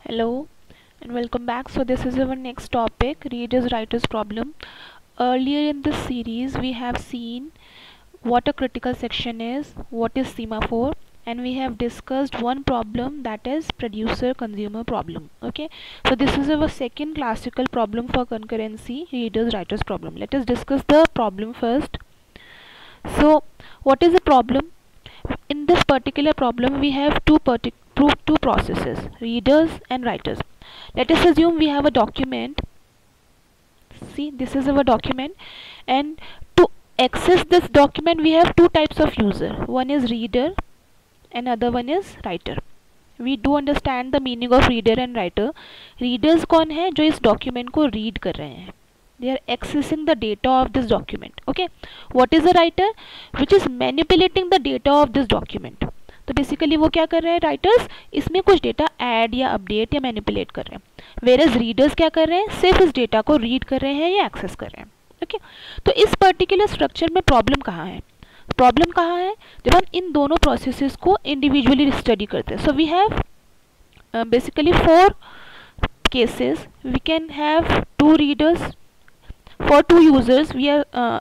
Hello and welcome back. So this is our next topic, readers writers problem. Earlier in this series we have seen what a critical section is, what is semaphore, and we have discussed one problem, that is producer consumer problem. Okay, so this is our second classical problem for concurrency, readers writers problem. Let us discuss the problem first. So what is the problem? In this particular problem we have two processes, readers and writers. Let us assume we have a document. See, this is our document, and to access this document we have two types of user. One is reader and other one is writer. We do understand the meaning of reader and writer. Readers कौन है जो इस document को read कर रहे हैं. They are accessing the data of this document. Okay, what is a writer? Which is manipulating the data of this document. तो basically वो क्या कर रहे हैं राइटर्स, इसमें कुछ डेटा ऐड या अपडेट या मैनिपुलेट कर रहे हैं, वेरएज रीडर्स क्या कर रहे हैं, सिर्फ इस डेटा को रीड कर रहे हैं या एक्सेस कर रहे हैं. ओके, तो इस पर्टिकुलर स्ट्रक्चर में प्रॉब्लम कहाँ है? प्रॉब्लम कहाँ है जब हम इन दोनों प्रोसेसेस को इंडिविजुअली स्टडी करते हैं. So we have basically 4 cases. We can have 2 readers. For 2 users we are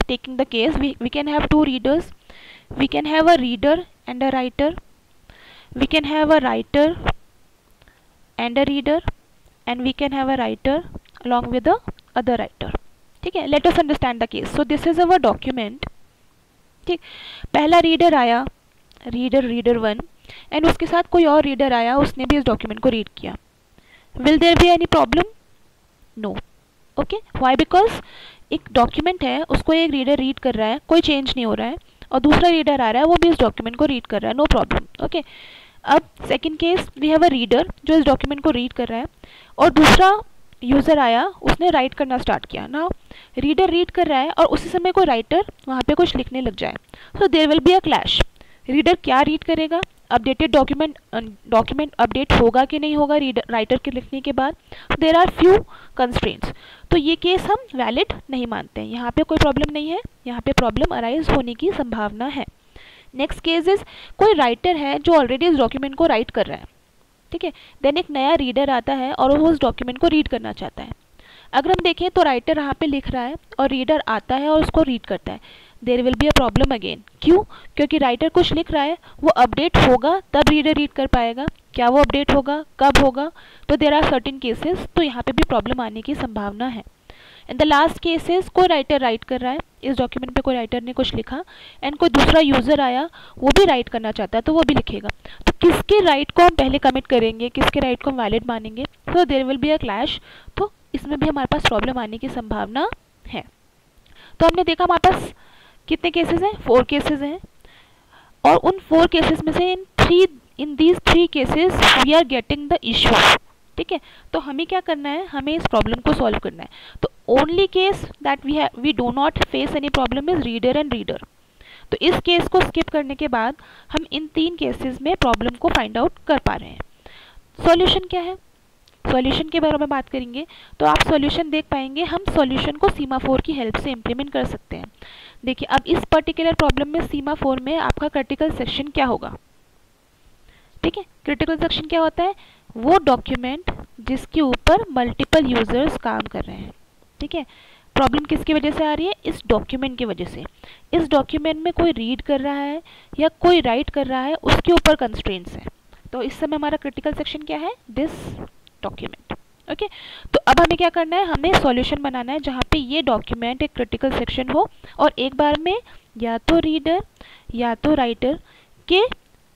taking the case, we can have 2 readers, we can have a reader and a writer, we can have a writer and a reader, and we can have a writer along with the other writer. ठीक है, let us understand the case. So this is our document. ठीक, पहला reader आया, reader 1, and उसके साथ कोई और reader आया, उसने भी इस डॉक्यूमेंट को रीड किया. Will there be any problem? No. Okay, why? Because एक डॉक्यूमेंट है, उसको एक रीडर रीड कर रहा है, कोई चेंज नहीं हो रहा है, और दूसरा रीडर आ रहा है, वो भी इस डॉक्यूमेंट को रीड कर रहा है, नो प्रॉब्लम. ओके, अब second case, we have a reader जो इस डॉक्यूमेंट को रीड कर रहा है, और दूसरा यूज़र आया, उसने राइट करना स्टार्ट किया. ना रीडर रीड कर रहा है और उसी समय कोई राइटर वहाँ पे कुछ लिखने लग जाए, so there will be a clash. Reader क्या रीड करेगा? अपडेटेड डॉक्यूमेंट अपडेट होगा कि नहीं होगा राइटर के लिखने के बाद? There are few constraints. तो ये केस हम वैलिड नहीं मानते हैं, यहाँ पे कोई प्रॉब्लम नहीं है, यहाँ पे प्रॉब्लम अराइज होने की संभावना है. नेक्स्ट केस इज, कोई राइटर है जो ऑलरेडी इस डॉक्यूमेंट को राइट कर रहा है. ठीक है, देन एक नया रीडर आता है और वो उस डॉक्यूमेंट को रीड करना चाहता है. अगर हम देखें तो राइटर यहाँ पे लिख रहा है और रीडर आता है और उसको रीड करता है. There will be a problem again. क्यों? क्योंकि राइटर कुछ लिख रहा है, वो अपडेट होगा तब रीडर रीड कर पाएगा. क्या वो अपडेट होगा, कब होगा? तो देयर आर सर्टेन केसेस, तो यहाँ पे भी प्रॉब्लम आने की संभावना है. इन द लास्ट केसेस, कोई राइटर राइट कर रहा है, इस डॉक्यूमेंट पे कोई राइटर ने कुछ लिखा, एंड कोई दूसरा यूज़र आया, वो भी राइट करना चाहता है, तो वो भी लिखेगा. तो किसके राइट को हम पहले कमिट करेंगे, किसके राइट को हम वैलिड मानेंगे? So there will be a clash. तो इसमें भी हमारे पास प्रॉब्लम आने की संभावना है. तो हमने देखा हमारे पास कितने केसेस हैं? 4 केसेस हैं, और उन 4 केसेस में से in these 3 cases we are getting the issue. ठीक है, तो हमें क्या करना है, हमें इस प्रॉब्लम को सॉल्व करना है. तो only case that we do not face any problem is reader and reader. तो इस केस को स्किप करने के बाद हम इन 3 केसेस में प्रॉब्लम को फाइंड आउट कर पा रहे हैं. सॉल्यूशन क्या है? सॉल्यूशन के बारे में बात करेंगे तो आप सॉल्यूशन देख पाएंगे, हम सॉल्यूशन को सीमाफोर की हेल्प से इम्प्लीमेंट कर सकते हैं. देखिए, अब इस पर्टिकुलर प्रॉब्लम में सीमाफोर में आपका क्रिटिकल सेक्शन क्या होगा? ठीक है, क्रिटिकल सेक्शन क्या होता है? वो डॉक्यूमेंट जिसके ऊपर मल्टीपल यूजर्स काम कर रहे हैं. ठीक है, प्रॉब्लम किसकी वजह से आ रही है? इस डॉक्यूमेंट की वजह से. इस डॉक्यूमेंट में कोई रीड कर रहा है या कोई राइट कर रहा है, उसके ऊपर कंस्ट्रेंट्स हैं. तो इस समय हमारा क्रिटिकल सेक्शन क्या है? This document. ओके, तो अब हमें क्या करना है, हमें सॉल्यूशन बनाना है जहाँ पे ये डॉक्यूमेंट एक क्रिटिकल सेक्शन हो, और एक बार में या तो रीडर या तो राइटर के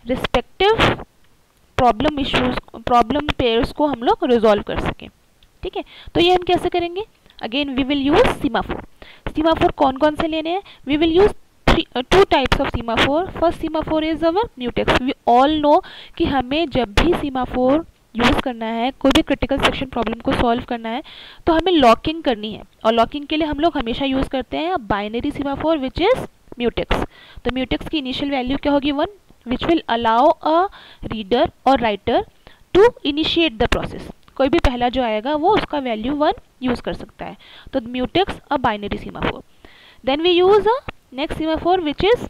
रिस्पेक्टिव प्रॉब्लम पेयर्स को हम लोग रिजॉल्व कर सकें. ठीक है, तो ये हम कैसे करेंगे? Again we will use semaphore. Semaphore कौन कौन से लेने हैं? We will use 2 types of semaphore. First semaphore is our mutex. We all know कि हमें जब भी सीमाफोर यूज़ करना है, कोई भी क्रिटिकल सेक्शन प्रॉब्लम को सॉल्व करना है, तो हमें लॉकिंग करनी है, और लॉकिंग के लिए हम लोग हमेशा यूज़ करते हैं binary semaphore which is mutex. तो म्यूटेक्स की इनिशियल वैल्यू क्या होगी? 1, which will allow a reader और writer to initiate the process. कोई भी पहला जो आएगा वो उसका वैल्यू 1 यूज़ कर सकता है. तो mutex a binary semaphore. Then we use a next semaphore which is,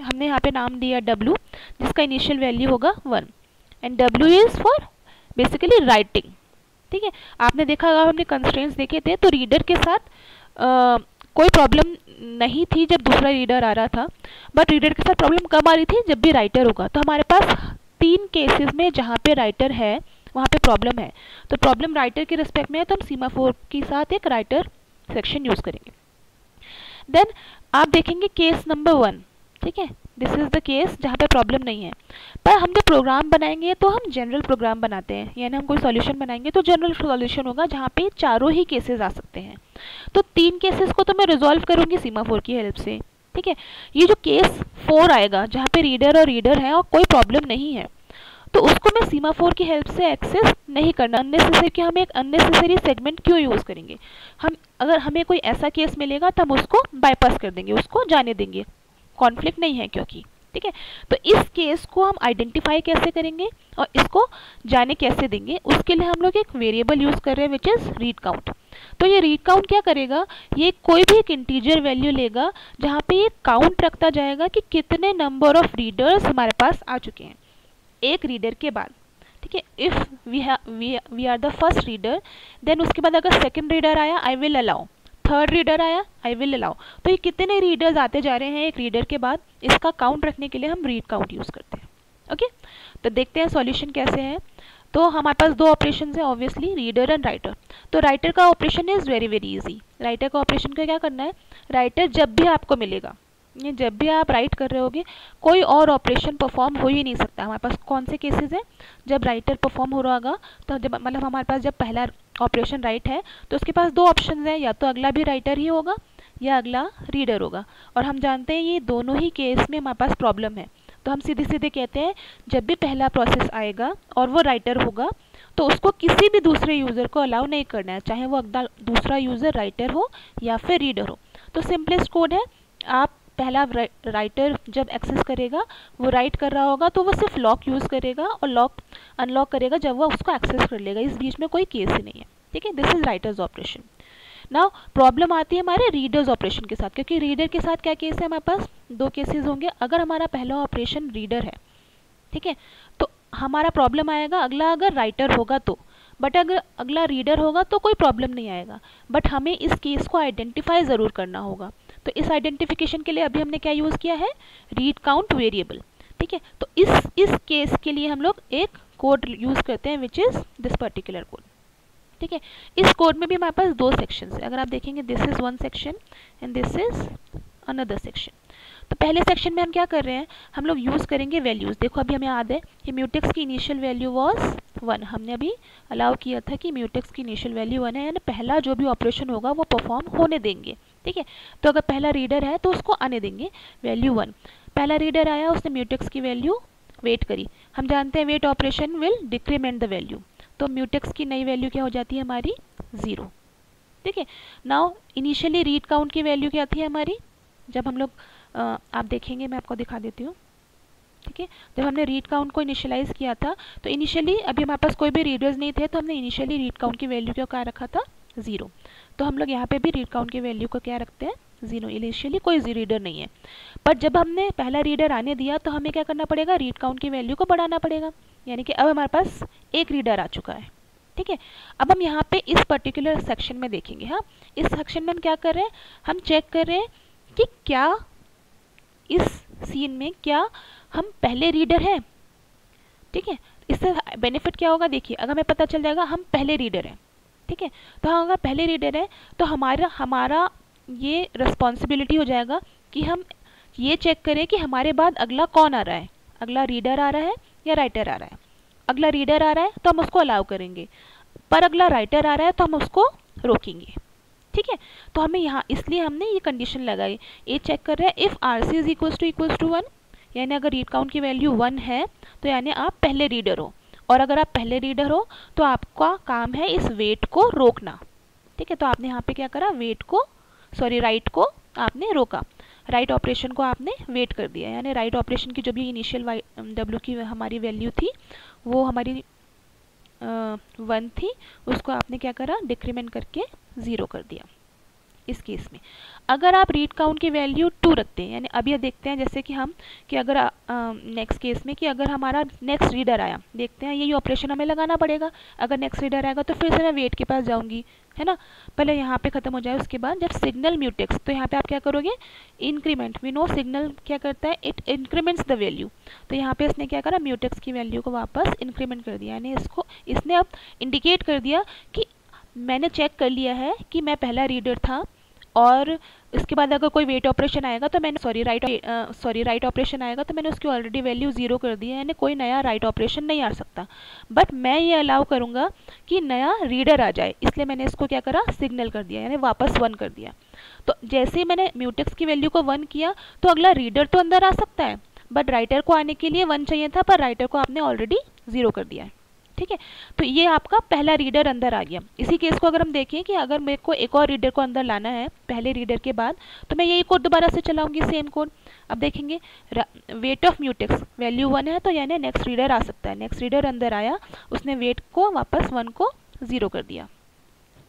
हमने यहाँ पे नाम दिया W, जिसका इनिशियल वैल्यू होगा 1, and W is for basically writing. ठीक है, आपने देखा अगर हमने कंस्ट्रेंट्स देखे थे तो रीडर के साथ कोई प्रॉब्लम नहीं थी जब दूसरा रीडर आ रहा था, बट रीडर के साथ प्रॉब्लम कब आ रही थी, जब भी राइटर होगा। तो हमारे पास 3 केसेस में जहाँ पे राइटर है वहाँ पे प्रॉब्लम है, तो प्रॉब्लम राइटर के रिस्पेक्ट में है, तो हम सीमाफोर के साथ एक राइटर सेक्शन यूज़ करेंगे। देन आप देखेंगे केस नंबर 1, ठीक है, दिस इज द केस जहाँ पे प्रॉब्लम नहीं है। पर हम जब प्रोग्राम बनाएंगे तो हम जनरल प्रोग्राम बनाते हैं, यानी हम कोई सॉल्यूशन बनाएंगे तो जनरल सॉल्यूशन होगा जहाँ पे चारों ही केसेस आ सकते हैं। तो 3 केसेस को तो मैं रिजॉल्व करूँगी सीमाफोर की हेल्प से। ठीक है, ये जो केस 4 आएगा जहाँ पे रीडर है और कोई प्रॉब्लम नहीं है, तो उसको मैं सीमाफोर की हेल्प से एक्सेस नहीं करना, अननेसेसरी कि हम एक अननेसेसरी सेगमेंट क्यों यूज़ करेंगे। हम अगर हमें कोई ऐसा केस मिलेगा तो हम उसको बाईपास कर देंगे, उसको जाने देंगे, कॉन्फ्लिक्ट नहीं है क्योंकि। ठीक है, तो इस केस को हम आइडेंटिफाई कैसे करेंगे और इसको जाने कैसे देंगे, उसके लिए हम लोग एक वेरिएबल यूज़ कर रहे हैं विच इज़ रीड काउंट। तो ये रीड काउंट क्या करेगा, ये कोई भी एक इंटीजर वैल्यू लेगा जहाँ पे ये काउंट रखता जाएगा कि कितने नंबर ऑफ रीडर्स हमारे पास आ चुके हैं एक रीडर के बाद। ठीक है, if we are the first reader, then उसके बाद अगर सेकेंड रीडर आया I will allow, third reader आया आई विल अलाउ। तो ये कितने रीडर्स आते जा रहे हैं एक रीडर के बाद, इसका काउंट रखने के लिए हम रीड काउंट यूज़ करते हैं। ओके, तो देखते हैं सॉल्यूशन कैसे है। तो हमारे पास 2 ऑपरेशन है ऑब्वियसली, रीडर एंड राइटर। तो राइटर का operation is very very easy. Writer का ऑपरेशन का क्या करना है, राइटर जब भी आपको मिलेगा, ये जब भी आप राइट कर रहे होगे, कोई और ऑपरेशन परफॉर्म हो ही नहीं सकता। हमारे पास कौन से केसेस हैं, जब राइटर परफॉर्म हो रहा होगा, तो जब मतलब हमारे पास जब पहला ऑपरेशन राइट है तो उसके पास 2 ऑप्शन हैं, या तो अगला भी राइटर ही होगा या अगला रीडर होगा। और हम जानते हैं ये दोनों ही केस में हमारे पास प्रॉब्लम है, तो हम सीधे सीधे कहते हैं जब भी पहला प्रोसेस आएगा और वो राइटर होगा तो उसको किसी भी दूसरे यूज़र को अलाउ नहीं करना है, चाहे वो अगला दूसरा यूज़र राइटर हो या फिर रीडर हो। तो सिंपलेस्ट कोड है, आप पहला राइटर जब एक्सेस करेगा, वो राइट कर रहा होगा तो वो सिर्फ लॉक यूज़ करेगा और लॉक अनलॉक करेगा जब वो उसको एक्सेस कर लेगा, इस बीच में कोई केस ही नहीं है। ठीक है, this is writers operation. Now problem आती है हमारे रीडर्स ऑपरेशन के साथ, क्योंकि रीडर के साथ क्या केस है, हमारे पास 2 केसेस होंगे। अगर हमारा पहला ऑपरेशन रीडर है, ठीक है, तो हमारा प्रॉब्लम आएगा अगला अगर राइटर होगा तो, बट अगर अगला रीडर होगा तो कोई प्रॉब्लम नहीं आएगा। बट हमें इस केस को आइडेंटिफाई ज़रूर करना होगा, तो इस आइडेंटिफिकेशन के लिए अभी हमने क्या यूज़ किया है, रीड काउंट वेरिएबल। ठीक है, तो इस केस के लिए हम लोग एक कोड यूज़ करते हैं which is this particular code. ठीक है, इस कोड में भी हमारे पास 2 सेक्शंस है। अगर आप देखेंगे this is 1 section and this is another section. तो पहले सेक्शन में हम क्या कर रहे हैं, हम लोग यूज़ करेंगे वैल्यूज़। देखो अभी हमें याद है कि म्यूटेक्स की इनिशियल वैल्यू वॉज 1, हमने अभी अलाउ किया था कि म्यूटेक्स की इनिशियल वैल्यू 1 है, यानी पहला जो भी ऑपरेशन होगा वो परफॉर्म होने देंगे। ठीक है, तो अगर पहला रीडर है तो उसको आने देंगे वैल्यू 1। पहला रीडर आया, उसने म्यूटेक्स की वैल्यू वेट करी, हम जानते हैं wait operation will decrement the value, तो म्यूटेक्स की नई वैल्यू क्या हो जाती है हमारी 0। ठीक है, नाउ इनिशियली रीड काउंट की वैल्यू क्या थी हमारी, जब हम लोग आप देखेंगे मैं आपको दिखा देती हूँ। ठीक है, जब हमने रीड काउंट को इनिशियलाइज़ किया था तो इनिशियली अभी हमारे पास कोई भी रीडर्स नहीं थे, तो हमने इनिशियली रीड काउंट की वैल्यू को क्या रखा था 0। तो हम लोग यहाँ पे भी रीड काउंट की वैल्यू को क्या रखते हैं 0, इनिशियली कोई रीडर नहीं है। बट जब हमने पहला रीडर आने दिया तो हमें क्या करना पड़ेगा, रीड काउंट की वैल्यू को बढ़ाना पड़ेगा, यानी कि अब हमारे पास एक रीडर आ चुका है। ठीक है, अब हम यहाँ पे इस पर्टिकुलर सेक्शन में देखेंगे। हाँ, इस सेक्शन में हम क्या कर रहे हैं, हम चेक कर रहे हैं कि क्या इस सीन में क्या हम पहले रीडर हैं। ठीक है, इससे बेनिफिट क्या होगा, देखिए अगर हमें पता चल जाएगा हम पहले रीडर हैं, ठीक है, तो हम अगर पहले रीडर हैं तो हमारा ये रिस्पॉन्सिबिलिटी हो जाएगा कि हम ये चेक करें कि हमारे बाद अगला कौन आ रहा है, अगला रीडर आ रहा है या राइटर आ रहा है। अगला रीडर आ रहा है तो हम उसको अलाउ करेंगे, पर अगला राइटर आ रहा है तो हम उसको रोकेंगे। ठीक है, तो हमें यहाँ इसलिए हमने ये कंडीशन लगाई, ये चेक कर रहे हैं if R C is equals to 1, यानी अगर रीड काउंट की वैल्यू 1 है तो यानी आप पहले रीडर हो, और अगर आप पहले रीडर हो तो आपका काम है इस वेट को रोकना। ठीक है, तो आपने यहाँ पे क्या करा, राइट को आपने रोका, राइट ऑपरेशन को आपने वेट कर दिया, यानी राइट ऑपरेशन की जो भी इनिशियल डब्ल्यू की हमारी वैल्यू थी वो हमारी 1 थी, उसको आपने क्या करा, डिक्रीमेंट करके 0 कर दिया। इस केस में अगर आप रीड काउंट की वैल्यू 2 रखते हैं, यानी अब ये देखते हैं जैसे कि हम कि अगर नेक्स्ट केस में कि अगर हमारा नेक्स्ट रीडर आया, देखते हैं यही ऑपरेशन हमें लगाना पड़ेगा। अगर नेक्स्ट रीडर आएगा तो फिर से मैं वेट के पास जाऊंगी, है ना, पहले यहाँ पे ख़त्म हो जाए। उसके बाद जब सिग्नल म्यूटेक्स, तो यहाँ पे आप क्या करोगे, इंक्रीमेंट, वी नो सिग्नल क्या करता है, इट इंक्रीमेंट्स द वैल्यू। तो यहाँ पे इसने क्या करा, म्यूटेक्स की वैल्यू को वापस इंक्रीमेंट कर दिया, यानी इसने अब इंडिकेट कर दिया कि मैंने चेक कर लिया है कि मैं पहला रीडर था, और इसके बाद अगर कोई वेट ऑपरेशन आएगा तो मैंने राइट ऑपरेशन आएगा तो मैंने उसकी ऑलरेडी वैल्यू 0 कर दी है, यानी कोई नया राइट ऑपरेशन नहीं आ सकता। बट मैं ये अलाउ करूँगा कि नया रीडर आ जाए, इसलिए मैंने इसको क्या करा, सिग्नल कर दिया, यानी वापस 1 कर दिया। तो जैसे ही मैंने म्यूटेक्स की वैल्यू को 1 किया तो अगला रीडर तो अंदर आ सकता है, बट राइटर को आने के लिए 1 चाहिए था, पर राइटर को आपने ऑलरेडी 0 कर दिया है। ठीक है, तो ये आपका पहला रीडर अंदर आ गया। इसी केस को अगर हम देखें कि अगर मेरे को एक और रीडर को अंदर लाना है पहले रीडर के बाद, तो मैं यही कोड दोबारा से चलाऊंगी, सेम कोड। अब देखेंगे वेट ऑफ म्यूटेक्स वैल्यू 1 है, तो यानी नेक्स्ट रीडर आ सकता है। नेक्स्ट रीडर अंदर आया, उसने वेट को वापस 1 को 0 कर दिया।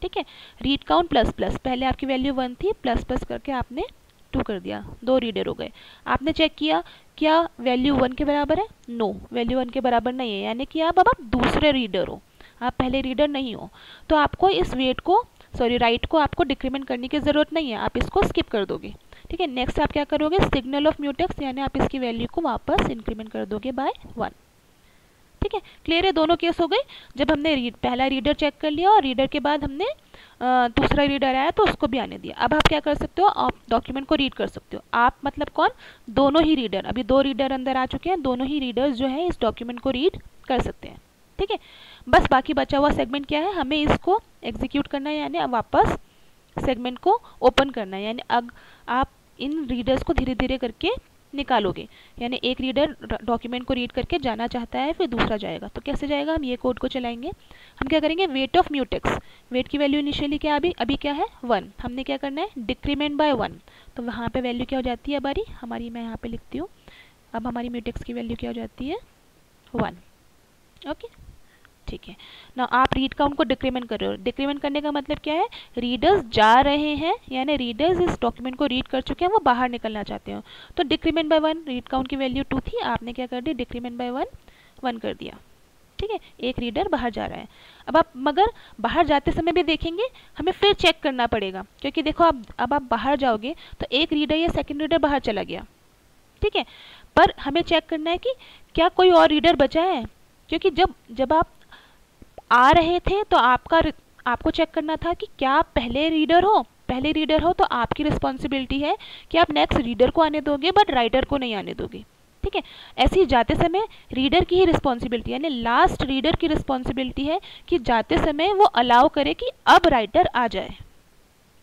ठीक है, रीड काउंट प्लस प्लस, पहले आपकी वैल्यू 1 थी, प्लस प्लस करके आपने 2 कर दिया, 2 रीडर हो गए। आपने चेक किया क्या वैल्यू 1 के बराबर है, नो वैल्यू 1 के बराबर नहीं है, यानी कि अब आप दूसरे रीडर हो, आप पहले रीडर नहीं हो। तो आपको इस वेट को राइट को आपको डिक्रीमेंट करने की ज़रूरत नहीं है, आप इसको स्किप कर दोगे। ठीक है, नेक्स्ट आप क्या करोगे, सिग्नल ऑफ म्यूटेक्स, यानी आप इसकी वैल्यू को वापस इंक्रीमेंट कर दोगे बाय 1। ठीक है, क्लियर है, दोनों केस हो गए। जब हमने पहला रीडर चेक कर लिया और रीडर के बाद हमने दूसरा रीडर आया तो उसको भी आने दिया। अब आप क्या कर सकते हो, आप डॉक्यूमेंट को रीड कर सकते हो। आप मतलब कौन, दोनों ही रीडर, अभी 2 रीडर अंदर आ चुके हैं, दोनों ही रीडर्स जो है इस डॉक्यूमेंट को रीड कर सकते हैं। ठीक है, बस बाकी बचा हुआ सेगमेंट क्या है, हमें इसको एग्जीक्यूट करना है, यानी वापस सेगमेंट को ओपन करना है। यानी अब आप इन रीडर्स को धीरे धीरे करके निकालोगे, यानी एक रीडर डॉक्यूमेंट को रीड करके जाना चाहता है, फिर दूसरा जाएगा, तो कैसे जाएगा, हम ये कोड को चलाएंगे। हम क्या करेंगे, वेट ऑफ म्यूटेक्स, वेट की वैल्यू इनिशियली क्या अभी क्या है 1, हमने क्या करना है, डिक्रीमेंट बाय 1, तो वहाँ पे वैल्यू क्या हो जाती है हमारी, मैं यहाँ पे लिखती हूँ, अब हमारी म्यूटेक्स की वैल्यू क्या हो जाती है 1। ओके, ठीक है ना। आप रीड काउंट को डिक्रीमेंट कर रहे हो, डिक्रीमेंट करने का मतलब क्या है, रीडर्स जा रहे हैं, यानी रीडर्स इस डॉक्यूमेंट को रीड कर चुके हैं, वो बाहर निकलना चाहते हो, तो डिक्रीमेंट बाय 1, रीड काउंट की वैल्यू 2 थी, आपने क्या कर दी, डिक्रीमेंट बाय 1 कर दिया। ठीक है, एक रीडर बाहर जा रहा है। अब आप मगर बाहर जाते समय भी देखेंगे हमें फिर चेक करना पड़ेगा, क्योंकि देखो अब आप बाहर जाओगे तो एक रीडर या सेकंड रीडर बाहर चला गया। ठीक है, पर हमें चेक करना है कि क्या कोई और रीडर बचा है, क्योंकि जब आप आ रहे थे तो आपको चेक करना था कि क्या आप पहले रीडर हो तो आपकी रिस्पॉन्सिबिलिटी है कि आप नेक्स्ट रीडर को आने दोगे, बट राइटर को नहीं आने दोगे। ठीक है, ऐसे ही जाते समय रीडर की ही रिस्पॉन्सिबिलिटी, यानी लास्ट रीडर की रिस्पॉन्सिबिलिटी है कि जाते समय वो अलाउ करे कि अब राइटर आ जाए।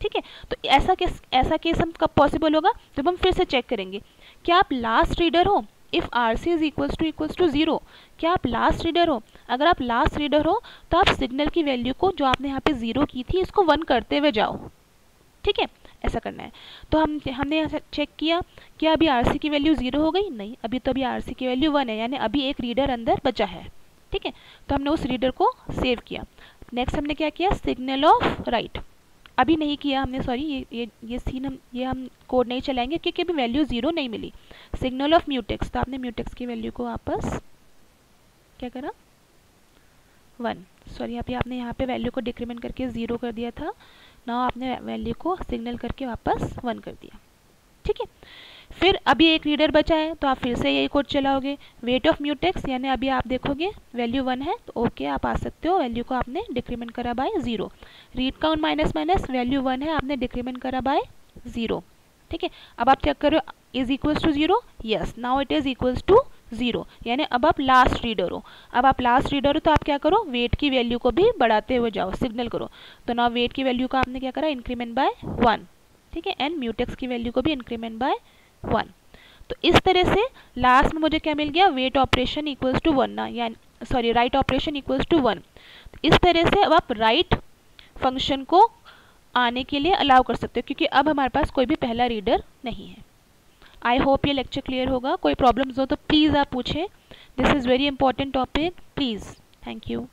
ठीक है, तो ऐसा केस हम कब पॉसिबल होगा, जब हम फिर से चेक करेंगे क्या आप लास्ट रीडर हो, if RC is equals to 0, क्या आप लास्ट रीडर हो। अगर आप लास्ट रीडर हो तो आप सिग्नल की वैल्यू को जो आपने यहाँ पे 0 की थी इसको 1 करते हुए जाओ। ठीक है, ऐसा करना है। तो हमने चेक किया क्या अभी RC की वैल्यू 0 हो गई, नहीं, अभी तो अभी RC की वैल्यू 1 है, यानी अभी एक रीडर अंदर बचा है। ठीक है, तो हमने उस रीडर को सेव किया। नेक्स्ट हमने क्या किया, सिग्नल ऑफ राइट, अभी नहीं किया हमने, सॉरी, ये हम कोड नहीं चलाएंगे क्योंकि अभी वैल्यू 0 नहीं मिली। सिग्नल ऑफ म्यूटेक्स, तो आपने म्यूटेक्स की वैल्यू को वापस क्या करा 1, सॉरी अभी आपने यहाँ पे वैल्यू को डिक्रीमेंट करके 0 कर दिया था, नाउ आपने वैल्यू को सिग्नल करके वापस 1 कर दिया। ठीक है, फिर अभी एक रीडर बचा है तो आप फिर से यही कोड चलाओगे, वेट ऑफ म्यूटेक्स, यानी अभी आप देखोगे वैल्यू 1 है तो ओके आप आ सकते हो, वैल्यू को आपने डिक्रीमेंट करा by 0। Read count minus minus, value 1 है, आपने डिक्रीमेंट करा बाय 0। ठीक है, अब आप चेक करो is equals to 0, yes now it is equals to 0, यानी अब आप लास्ट रीडर हो। अब आप लास्ट रीडर हो तो आप क्या करो, वेट की वैल्यू को भी बढ़ाते हुए जाओ, सिग्नल करो, तो नाउ वेट की वैल्यू को आपने क्या करा, इंक्रीमेंट बाय 1। ठीक है, एंड म्यूटेक्स की वैल्यू को भी इंक्रीमेंट बाय 1। तो इस तरह से लास्ट में मुझे क्या मिल गया, वेट ऑपरेशन इक्वल्स टू 1 ना, यानी sorry write operation equals to 1। इस तरह से अब आप राइट फंक्शन को आने के लिए अलाउ कर सकते हो, क्योंकि अब हमारे पास कोई भी पहला रीडर नहीं है। आई होप ये लेक्चर क्लियर होगा। कोई प्रॉब्लम्स हो तो प्लीज़ आप पूछें, this is very important topic, please. Thank you.